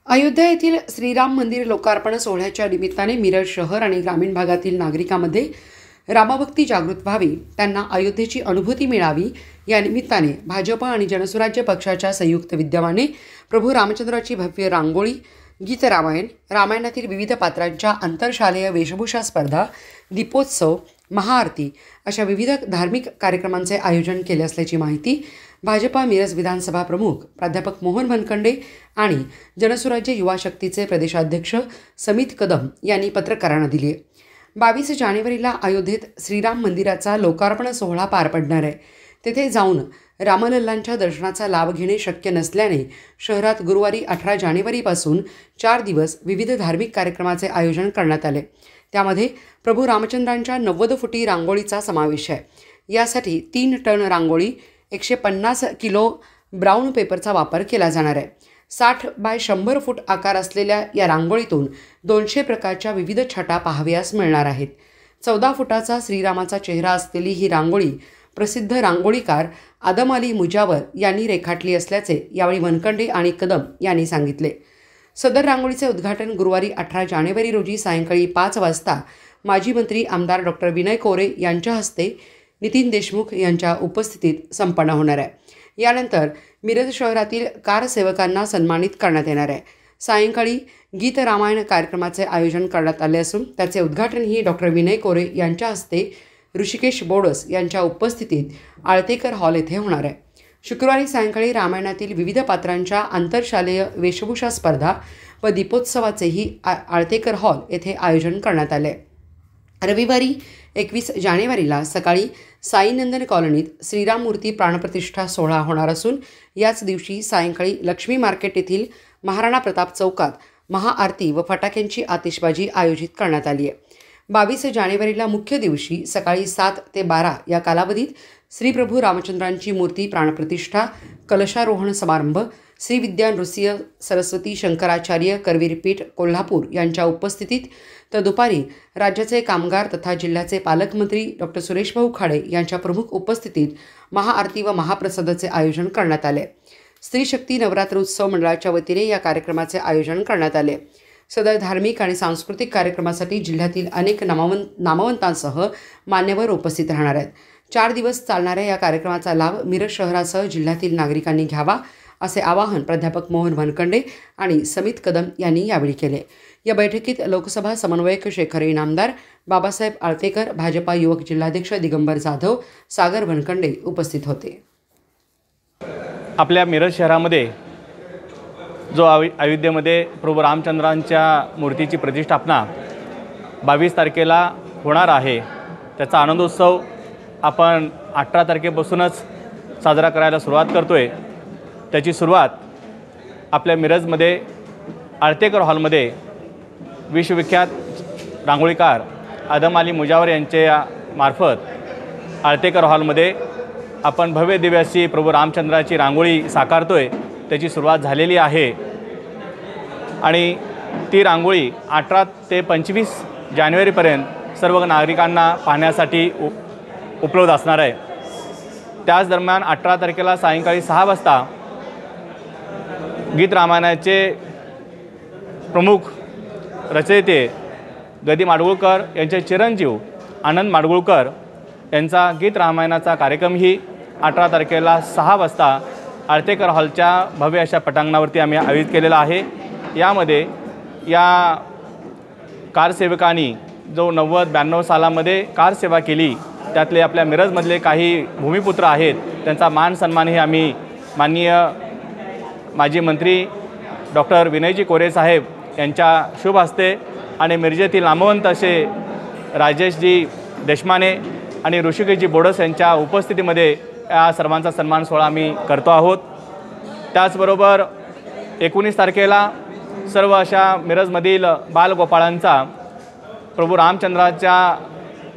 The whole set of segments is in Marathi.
अयोध्या येथील श्रीराम मंदिर लोकार्पण सोहळ्याच्या निमित्ताने मिरज शहर आणि ग्रामीण भागातील नागरिकांमध्ये रामभक्ती जागृत व्हावी, त्यांना अयोध्येची अनुभूती मिळावी या निमित्ताने भाजप आणि जनसुराज्य पक्षाच्या संयुक्त विद्यमाने प्रभू रामचंद्राची भव्य रांगोळी, गीत रामायण, रामायणातील विविध पात्रांच्या आंतरशालेय वेशभूषा स्पर्धा, दीपोत्सव, महाआरती अशा विविध धार्मिक कार्यक्रमांचे आयोजन केले असल्याची माहिती भाजपा मिरज विधानसभा प्रमुख प्राध्यापक मोहन बनखंडे आणि जनसुराज्य युवा शक्तीचे प्रदेशाध्यक्ष समित कदम यांनी पत्रकारांना दिली आहे। 22 जानेवारीला अयोध्येत श्रीराम मंदिराचा लोकार्पण सोहळा पार पडणार आहे। तेथे जाऊन रामलल्लांच्या दर्शनाचा लाभ घेणे शक्य नसल्याने शहरात गुरुवारी 18 जानेवारीपासून 4 दिवस विविध धार्मिक कार्यक्रमाचे आयोजन करण्यात आले। त्यामध्ये प्रभू रामचंद्रांच्या 90 फुटी रांगोळीचा समावेश आहे। यासाठी 3 टन रांगोळी, 150 किलो ब्राऊन पेपरचा वापर केला जाणार आहे। 60 बाय 100 फूट आकार असलेल्या या रांगोळीतून 200 प्रकारच्या विविध छटा पाहावयास मिळणार आहेत। 14 फुटाचा श्रीरामाचा चेहरा असलेली ही रांगोळी प्रसिद्ध रांगोळीकार आदम अली मुजावर यांनी रेखाटली असल्याचे यावेळी वनखंडे आणि कदम यांनी सांगितले। सदर रांगोळीचे उद्घाटन गुरुवारी 18 जानेवारी रोजी सायंकाळी 5 वाजता माजी मंत्री आमदार डॉक्टर विनय कोरे यांच्या हस्ते नितीन देशमुख यांच्या उपस्थितीत संपन्न होणार आहे। यानंतर मिरज शहरातील कार सेवकांना सन्मानित करण्यात येणार आहे। सायंकाळी गीत रामायण कार्यक्रमाचे आयोजन करण्यात आले असून त्याचे उद्घाटनही डॉक्टर विनय कोरे यांच्या हस्ते ऋषिकेश बोडस यांच्या उपस्थितीत आळतेकर हॉल येथे होणार आहे। शुक्रवारी सायंकाळी रामायणातील विविध पात्रांच्या आंतरशालेय वेशभूषा स्पर्धा व दीपोत्सवाचेही आळतेकर हॉल येथे आयोजन करण्यात आले। रविवारी 21 जानेवारीला सकाळी साईनंदन कॉलनीत श्रीराम मूर्ती प्राणप्रतिष्ठा सोहळा होणार असून याच दिवशी सायंकाळी लक्ष्मी मार्केट येथील महाराणा प्रताप चौकात महाआरती व फटाक्यांची आतिषबाजी आयोजित करण्यात आली आहे। 22 जानेवारीला मुख्य दिवशी सकाळी 7 ते 12 या कालावधीत श्री प्रभू रामचंद्रांची मूर्ती प्राणप्रतिष्ठा, कलशारोहण समारंभ, श्री विद्या नृसिंह सरस्वती शंकराचार्य करवीरपीठ कोल्हापूर यांच्या उपस्थितीत, तर दुपारी राज्याचे कामगार तथा जिल्ह्याचे पालकमंत्री डॉक्टर सुरेशभाऊ खाडे यांच्या प्रमुख उपस्थितीत महाआरती व महाप्रसादाचे आयोजन करण्यात आले। स्त्री शक्ती नवरात्र उत्सव मंडळाच्या वतीने या कार्यक्रमाचे आयोजन करण्यात आले। सदर धार्मिक आणि सांस्कृतिक कार्यक्रमासाठी जिल्ह्यातील अनेक नामवंतांसह मान्यवर उपस्थित राहणार आहेत। 4 दिवस चालणाऱ्या या कार्यक्रमाचा लाभ मिरज शहरासह जिल्ह्यातील नागरिकांनी घ्यावा असे आवाहन प्राध्यापक मोहन बनखंडे आणि समित कदम यांनी यावेळी केले। या बैठकीत लोकसभा समन्वयक शेखर इनामदार, बाबासाहेब आळतेकर, भाजपा युवक जिल्हाध्यक्ष दिगंबर जाधव, सागर बनखंडे उपस्थित होते। आपल्या मिरज शहरामध्ये जो अयोध्येमध्ये प्रभू रामचंद्रांच्या मूर्तीची प्रतिष्ठापना 22 तारखेला होणार आहे, त्याचा आनंदोत्सव आपण 18 तारखेपासूनच साजरा करायला सुरुवात करतोय। त्याची सुरुवात आपल्या मिरजमध्ये आळतेकर हॉलमध्ये विश्वविख्यात रांगोळीकार आदम अली मुजावर यांच्या मार्फत आळतेकर हॉलमध्ये आपण भव्य दिव्य अशी प्रभू रामचंद्राची रांगोळी साकारतोय। त्याची सुरुवात झालेली आहे आणि ती रांगोळी 18 ते 25 जानेवारीपर्यंत सर्व नागरिकांना पाहण्यासाठी उपलब्ध असणार आहे। त्याच दरम्यान 18 तारखेला सायंकाळी 6 वाजता गीत रामायणाचे प्रमुख रचयिते गदी माडगुळकर यांचे चिरंजीव आनंद माडगुळकर यांचा गीत रामायणाचा कार्यक्रमही 18 तारखेला 6 वाजता आळतेकर हॉलच्या भव्य अशा पटांगणावरती आम्ही आयोजित केलेला आहे। यामध्ये या कारसेवकांनी जो 90-92 सालामध्ये कारसेवा केली त्यातले आपल्या मिरजमधले काही भूमिपुत्र आहेत, त्यांचा मान सन्मानही आम्ही माननीय माजी मंत्री डॉक्टर विनयजी कोरे साहेब यांच्या शुभ हस्ते आणि मिरजेतील नामवंत असे राजेशजी देशमाने आणि ऋषिकेशजी बोडस यांच्या उपस्थितीमध्ये या सर्वांचा सन्मान सोहळा आम्ही करतो आहोत। त्याचबरोबर 19 तारखेला सर्व अशा मिरजमधील बालगोपाळांचा प्रभू रामचंद्राच्या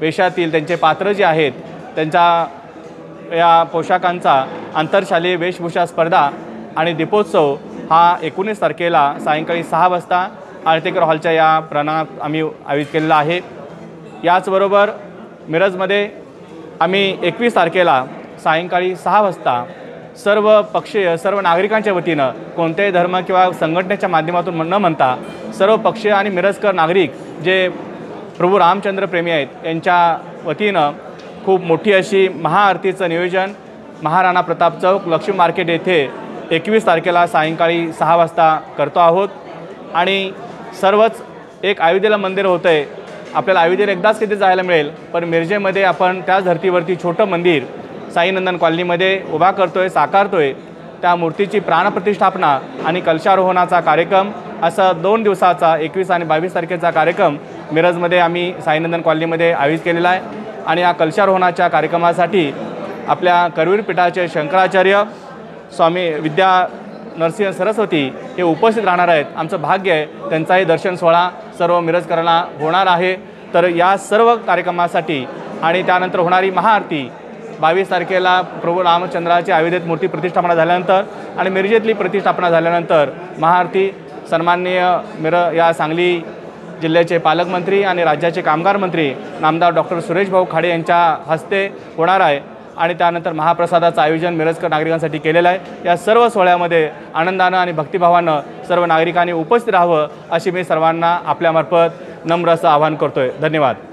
वेशातील त्यांचे पात्र जे आहेत त्यांच्या या पोशाखांचा आंतरशालेय वेशभूषा स्पर्धा आणि दीपोत्सव हा 19 तारखेला सायंकाळी 6 वाजता आळतेकर हॉलच्या या प्रणात आम्ही आयोजित केलेला आहे। याचबरोबर मिरजमध्ये आम्ही 21 तारखेला सायंकाळी 6 वाजता सर्व पक्षीय सर्व नागरिकांच्या वतीनं कोणत्याही धर्म किंवा संघटनेच्या माध्यमातून न म्हणता सर्व पक्षीय आणि मिरजकर नागरिक जे प्रभू रामचंद्र प्रेमी आहेत यांच्या वतीनं खूप मोठी अशी महाआरतीचं नियोजन महाराणा प्रताप चौक लक्ष्मी मार्केट येथे 21 तारखेला सायंकाळी 6 वाजता करतो आहोत। आणि सर्वच एक अयोध्येला मंदिर होतं आहे, आपल्याला अयोध्येला एकदाच किती जायला मिळेल, पण मिरजेमध्ये आपण त्याच धर्तीवरती छोटं मंदिर साईनंदन कॉलनीमध्ये उभा करतो आहे, साकारतो आहे। त्या मूर्तीची प्राणप्रतिष्ठापना आणि कलशारोहणाचा कार्यक्रम असा 2 दिवसाचा 21 आणि 22 तारखेचा कार्यक्रम मिरजमध्ये आम्ही साईनंदन कॉलनीमध्ये आयोजित केलेला आहे। आणि या कलशारोहणाच्या कार्यक्रमासाठी आपल्या करवीर पीठाचे शंकराचार्य स्वामी विद्या नरसिंह सरस्वती हे उपस्थित राहणार आहेत। आमचं भाग्य आहे त्यांचाही दर्शन सोहळा सर्व मिरजकरांना होणार आहे। तर या सर्व कार्यक्रमासाठी आणि त्यानंतर होणारी महाआरती 22 तारखेला प्रभू रामचंद्राची अयोध्येत मूर्ती प्रतिष्ठापना झाल्यानंतर आणि मिरजेतली प्रतिष्ठापना झाल्यानंतर महाआरती सन्माननीय या सांगली जिल्ह्याचे पालकमंत्री आणि राज्याचे कामगार मंत्री नामदार डॉक्टर सुरेश भाऊ खाडे यांच्या हस्ते होणार आहे। आणि त्यानंतर महाप्रसादाचं आयोजन मिरजकर नागरिकांसाठी केलेलं आहे। या सर्व सोहळ्यामध्ये आनंदानं आणि भक्तिभावानं सर्व नागरिकांनी उपस्थित राहावं अशी मी सर्वांना आपल्यामार्फत नम्र असं आवाहन करतोय। धन्यवाद।